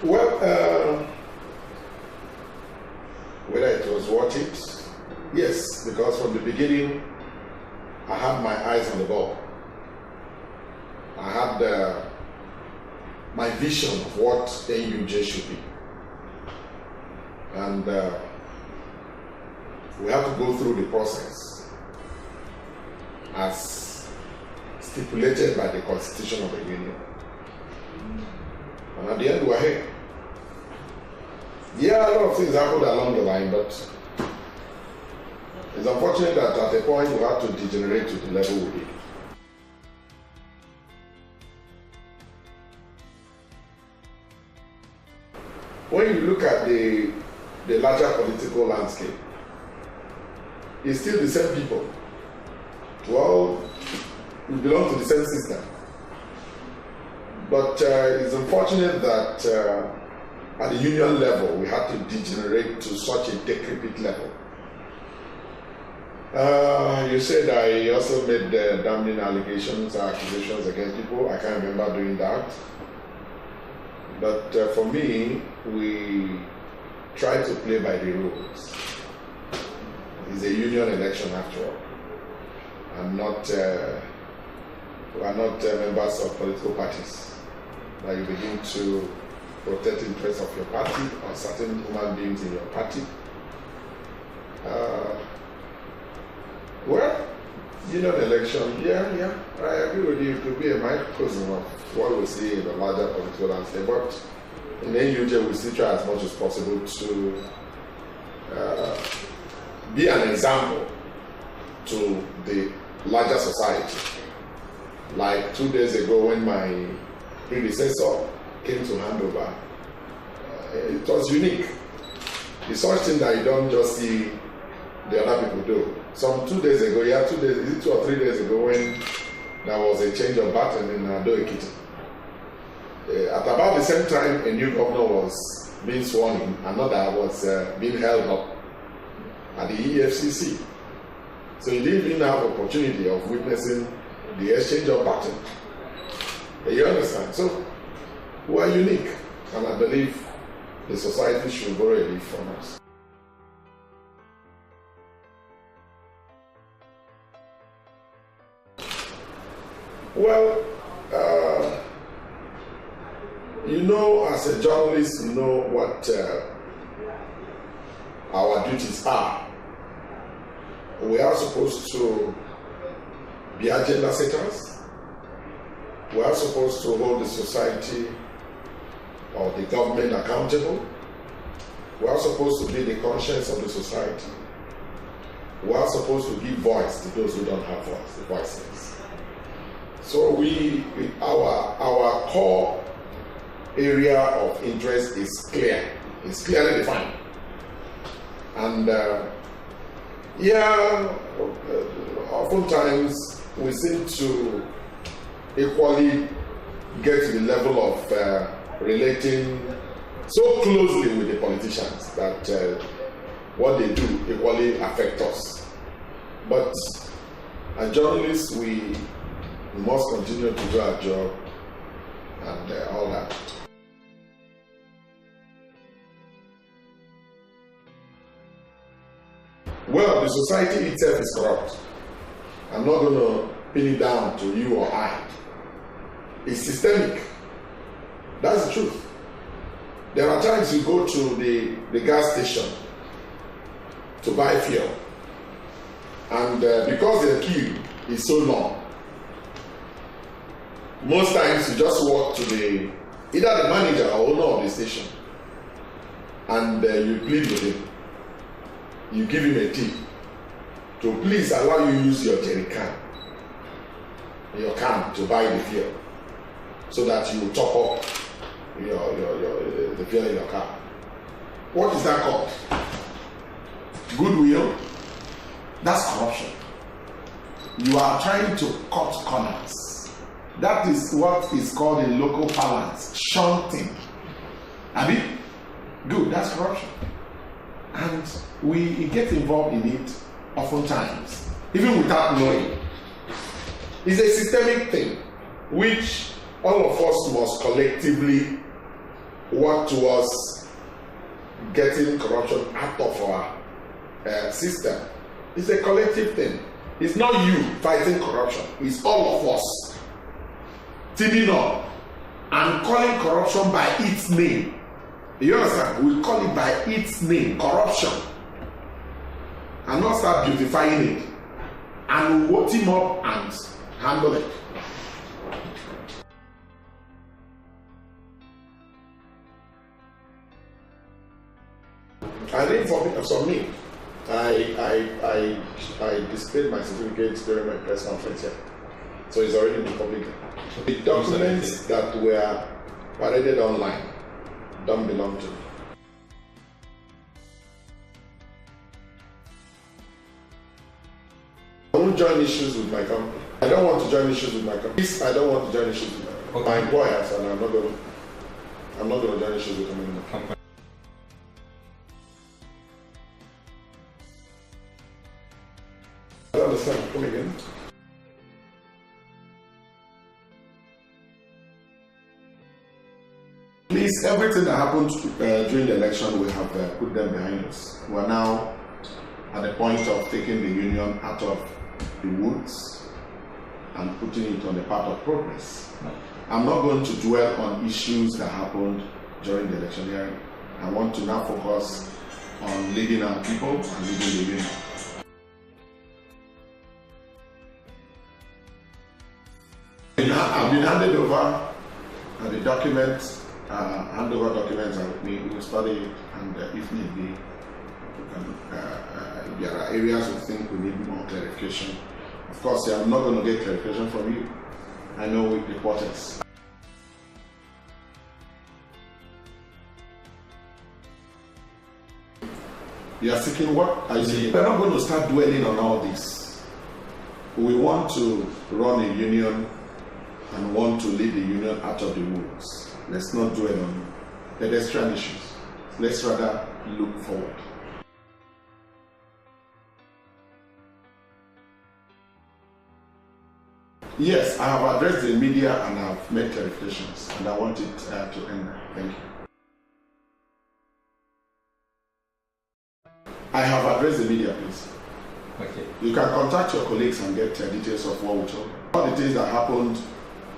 Well, whether it was worth it, yes, because from the beginning, I had my eyes on the ball. I had my vision of what NUJ should be. And we have to go through the process as stipulated by the Constitution of the Union. And at the end, we're here. Yeah, a lot of things happened along the line, but it's unfortunate that at a point we had to degenerate to the level we did. When you look at the larger political landscape, it's still the same people. Well, we belong to the same system. But it's unfortunate that at the union level, we had to degenerate to such a decrepit level. You said I also made damning allegations or accusations against people. I can't remember doing that. But for me, we try to play by the rules. It's a union election after all. We are not members of political parties. That you begin to protect the interests of your party or certain human beings in your party. Well, union election, yeah, I agree with you. It could be a microcosm of what we see in the larger political landscape, but in the NUJ we still try as much as possible to be an example to the larger society. Like 2 days ago when my predecessor came to hand over, it was unique. It's something that you don't just see the other people do. Some 2 days ago, 2 or 3 days ago, when there was a change of baton in Allegation. At about the same time, a new governor was being sworn in, another was being held up at the EFCC. So you didn't even have opportunity of witnessing the exchange of baton. You understand? So we are unique, and I believe the society should borrow a leaf from us. Well, as a journalist, you know what our duties are. We are supposed to be agenda setters. We are supposed to hold the society or the government accountable. We are supposed to be the conscience of the society. We are supposed to give voice to those who don't have voices. So our core area of interest is clear. It's clearly defined. And oftentimes we seem to equally get to the level of relating so closely with the politicians that what they do equally affect us. But as journalists, we must continue to do our job and all that. Well, the society itself is corrupt. I'm not going to pin it down to you or I. It's systemic. That's the truth. There are times you go to the gas station to buy fuel, and because the queue is so long, most times you just walk to either the manager or owner of the station, and you plead with him. You give him a tip to please allow you use your jerry can, your can to buy the fuel, so that you top up the fuel in your car. What is that called? Goodwill? That's corruption. You are trying to cut corners. That is what is called in local parlance shunting. I mean, good, that's corruption. And we get involved in it oftentimes, even without knowing. It's a systemic thing which all of us must collectively work towards getting corruption out of our system. It's a collective thing. It's not you fighting corruption. It's all of us teaming up and calling corruption by its name. You understand? We call it by its name, corruption, and not start beautifying it. And we'll team up and handle it. I think for me, I displayed my certificates during my press conference here, so it's already been public. The documents that were paraded online don't belong to me. I won't join issues with my company. I don't want to join issues with my company. I don't want to join issues with my employers, and I'm not going to join issues with them anymore. I don't understand. Come again. Please, everything that happened during the election, we have put them behind us. We are now at the point of taking the union out of the woods and putting it on the path of progress. I'm not going to dwell on issues that happened during the election hearing. I want to now focus on leading our people and leading the union. I've been handed over the documents, handover documents are with me. We will study it, and if need be, there are areas we think we need more clarification. Of course, I'm not going to get clarification from you. I know with reporters. You are seeking what? We're not going to start dwelling on all this. We want to run a union and want to lead the union out of the woods. Let's not dwell on pedestrian issues. Let's rather look forward. Yes, I have addressed the media and I have made clarifications, and I want it to end. Thank you. I have addressed the media, please. Okay. You can contact your colleagues and get details of what we told. All the things that happened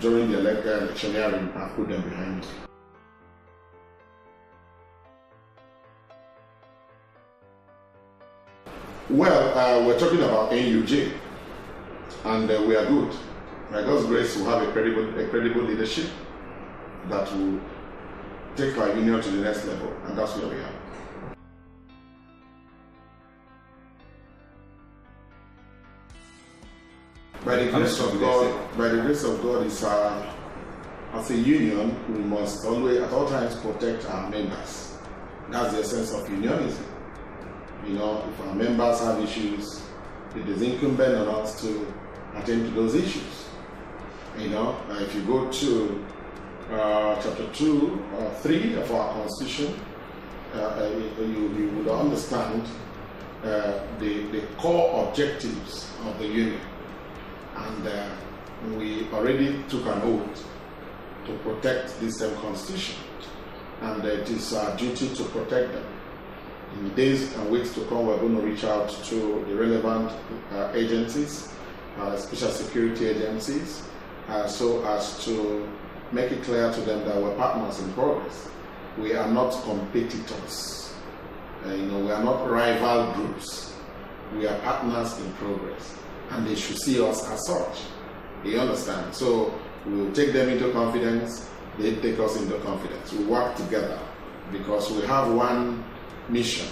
during the election hearing, I put them behind me. Well, we're talking about NUJ, and we are good. By God's grace, we have a credible leadership that will take our union to the next level, and that's where we are. By the grace of God, as a union, we must always, at all times, protect our members. That's the essence of unionism. You know, if our members have issues, it is incumbent on us to attend to those issues. You know, if you go to chapter 2 or 3 of our Constitution, you would understand the core objectives of the union. And we already took an oath to protect this same Constitution. And it is our duty to protect them. In the days and weeks to come, we're going to reach out to the relevant agencies, special security agencies, so as to make it clear to them that we're partners in progress. We are not competitors. You know, we are not rival groups. We are partners in progress. And they should see us as such. You understand? So we will take them into confidence, they take us into confidence. We work together because we have one mission: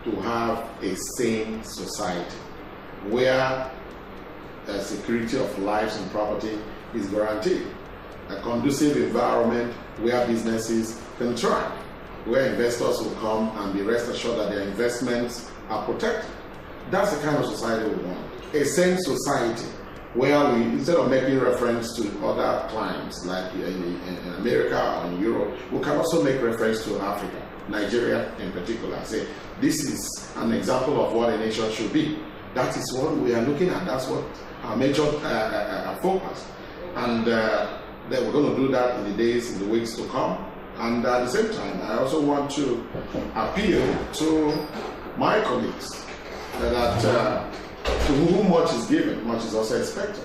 to have a sane society where the security of lives and property is guaranteed, a conducive environment where businesses can thrive, where investors will come and be rest assured that their investments are protected. That's the kind of society we want. A sane society where we, instead of making reference to other climes like in America or in Europe, we can also make reference to Africa, Nigeria in particular. Say, this is an example of what a nation should be. That is what we are looking at. That's what our major focus. And then we're going to do that in the days, in the weeks to come. And at the same time, I also want to appeal to my colleagues that to whom much is given, much is also expected.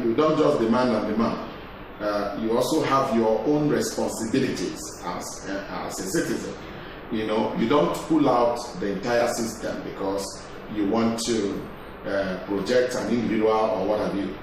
You don't just demand and demand. You also have your own responsibilities as a citizen. You know, you don't pull out the entire system because you want to project an individual or what have you.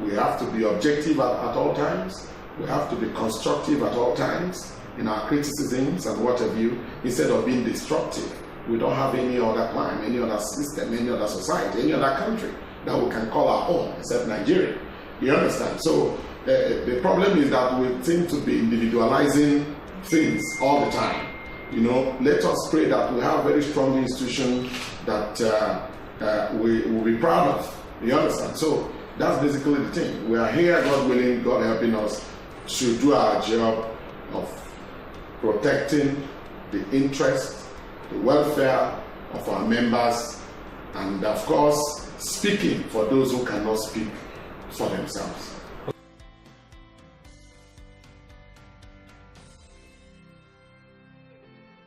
We have to be objective at all times. We have to be constructive at all times in our criticisms and what have you, instead of being destructive. We don't have any other climate, any other system, any other society, any other country that we can call our own except Nigeria. You understand? So the problem is that we seem to be individualizing things all the time. You know, let us pray that we have very strong institutions that we will be proud of. You understand? So that's basically the thing. We are here, God willing, God helping us to do our job of protecting the interest, the welfare of our members, and of course, speaking for those who cannot speak for themselves.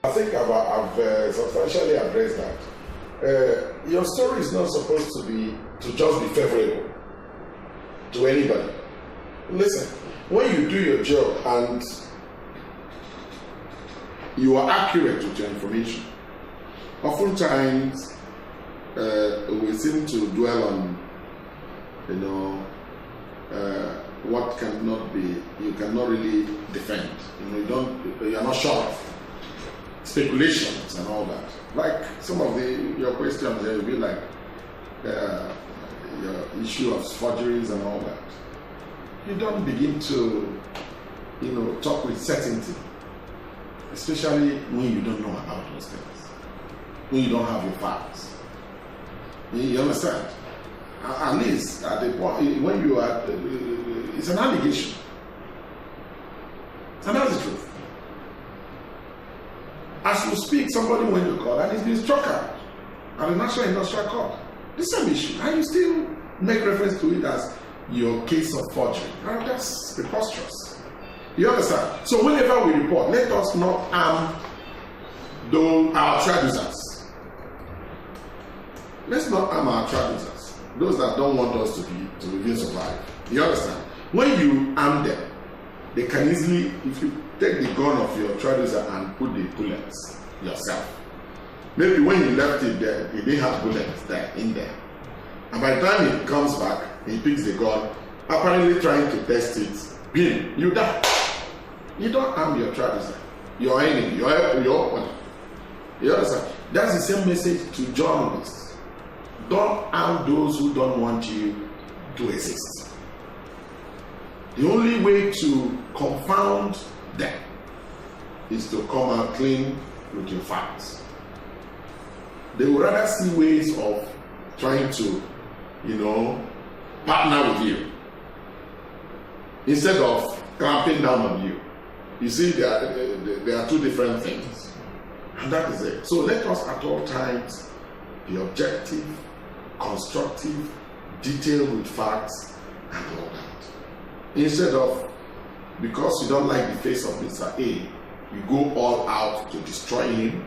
I think I've substantially addressed that. Your story is not supposed to just be favorable to anybody. Listen, when you do your job and you are accurate with your information, oftentimes we seem to dwell on, you know, what cannot be, you cannot really defend. You know, you are not sure of speculations and all that. Like some of your questions, there will be like your issue of forgeries and all that. You don't begin to, you know, talk with certainty, especially when you don't know about those things, when you don't have your facts. You understand? At least at the point when you are, it's an allegation, and that's the truth. As you speak, somebody went to court and it's been struck out at the National Industrial Court. The same issue, and you still make reference to it as your case of forgery. And that's preposterous. You understand? So whenever we report, let us not harm our traducers. Let's not harm our traducers, those that don't want us to even survive. You understand? When you harm them, they can easily, if you take the gun of your traducer and put the bullets yourself. Maybe when you left it there, it didn't have bullets in there. And by the time it comes back, he picks the gun, apparently trying to test it, boom, you die. You don't harm your traducer, your enemy, your opponent. You understand? That's the same message to journalists. Don't harm those who don't want you to exist. The only way to confound them is to come out clean with your facts. They would rather see ways of trying to, you know, partner with you instead of clamping down on you. You see, there are two different things, and that is it. So let us at all times be objective, constructive, detailed with facts, and all that. Instead of, because you don't like the face of Mr. A, you go all out to destroy him,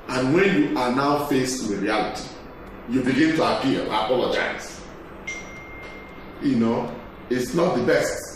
and when you are now faced with reality, you begin to appeal, apologize. You know, it's not the best.